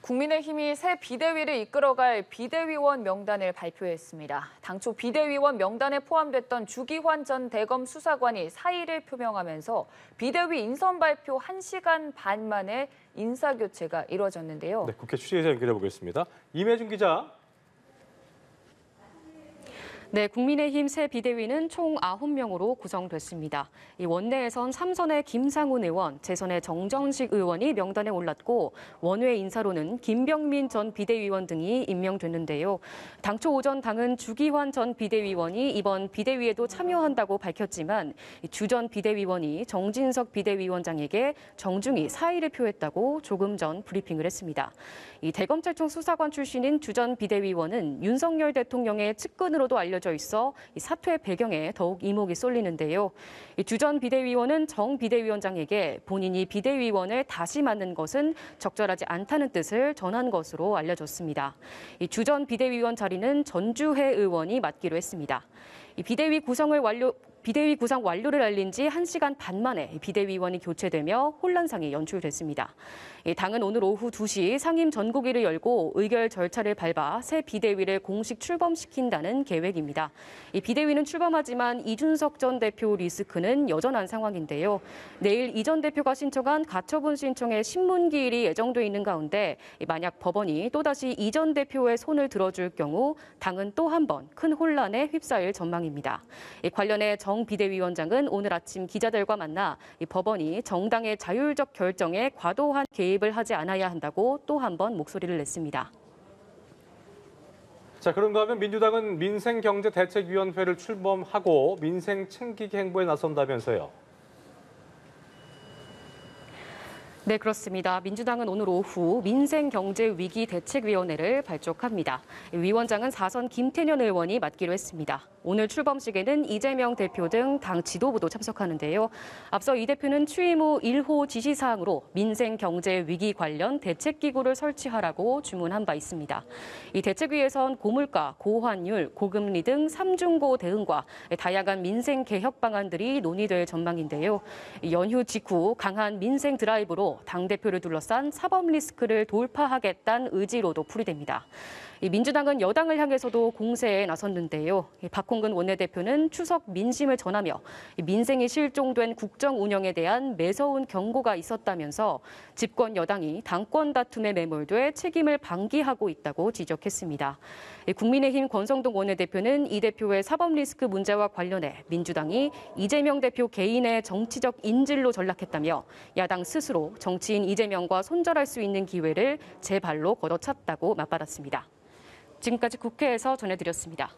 국민의힘이 새 비대위를 이끌어갈 비대위원 명단을 발표했습니다. 당초 비대위원 명단에 포함됐던 주기환 전 대검 수사관이 사의를 표명하면서 비대위 인선 발표 1시간 반 만에 인사교체가 이뤄졌는데요. 네, 국회 취재기자 연결해 보겠습니다. 임혜준 기자. 네, 국민의힘 새 비대위는 총 9명으로 구성됐습니다. 이 원내에선 3선의 김상훈 의원, 재선의 정정식 의원이 명단에 올랐고 원외 인사로는 김병민 전 비대위원 등이 임명됐는데요. 당초 오전 당은 주기환 전 비대위원이 이번 비대위에도 참여한다고 밝혔지만 주 전 비대위원이 정진석 비대위원장에게 정중히 사의를 표했다고 조금 전 브리핑을 했습니다. 이 대검찰청 수사관 출신인 주 전 비대위원은 윤석열 대통령의 측근으로도 알려져 있어 이 사퇴 배경에 더욱 이목이 쏠리는데요. 주 전 비대위원은 정 비대위원장에게 본인이 비대위원을 다시 맡는 것은 적절하지 않다는 뜻을 전한 것으로 알려졌습니다. 주 전 비대위원 자리는 전주혜 의원이 맡기로 했습니다. 이 비대위 구성 완료를 알린 지 1시간 반 만에 비대위원이 교체되며 혼란상이 연출됐습니다. 당은 오늘 오후 2시 상임 전국위를 열고 의결 절차를 밟아 새 비대위를 공식 출범시킨다는 계획입니다. 이 비대위는 출범하지만 이준석 전 대표 리스크는 여전한 상황인데요. 내일 이 전 대표가 신청한 가처분 신청의 신문기일이 예정돼 있는 가운데 만약 법원이 또다시 이 전 대표의 손을 들어줄 경우 당은 또 한 번 큰 혼란에 휩싸일 전망입니다. 관련해 정 비대위원장은 오늘 아침 기자들과 만나 법원이 정당의 자율적 결정에 과도한 개입을 하지 않아야 한다고 또 한 번 목소리를 냈습니다. 자, 그런가 하면 민주당은 민생경제대책위원회를 출범하고 민생 챙기기 행보에 나선다면서요. 네, 그렇습니다. 민주당은 오늘 오후 민생경제위기대책위원회를 발족합니다. 위원장은 4선 김태년 의원이 맡기로 했습니다. 오늘 출범식에는 이재명 대표 등 당 지도부도 참석하는데요. 앞서 이 대표는 취임 후 1호 지시사항으로 민생경제위기 관련 대책기구를 설치하라고 주문한 바 있습니다. 이 대책위에선 고물가, 고환율, 고금리 등 3중고 대응과 다양한 민생 개혁 방안들이 논의될 전망인데요. 연휴 직후 강한 민생 드라이브로 당대표를 둘러싼 사법 리스크를 돌파하겠다는 의지로도 풀이됩니다. 민주당은 여당을 향해서도 공세에 나섰는데요. 박홍근 원내대표는 추석 민심을 전하며 민생이 실종된 국정 운영에 대한 매서운 경고가 있었다면서 집권 여당이 당권 다툼에 매몰돼 책임을 방기하고 있다고 지적했습니다. 국민의힘 권성동 원내대표는 이 대표의 사법 리스크 문제와 관련해 민주당이 이재명 대표 개인의 정치적 인질로 전락했다며 야당 스스로 정치인 이재명과 손절할 수 있는 기회를 제 발로 걷어찼다고 맞받았습니다. 지금까지 국회에서 전해드렸습니다.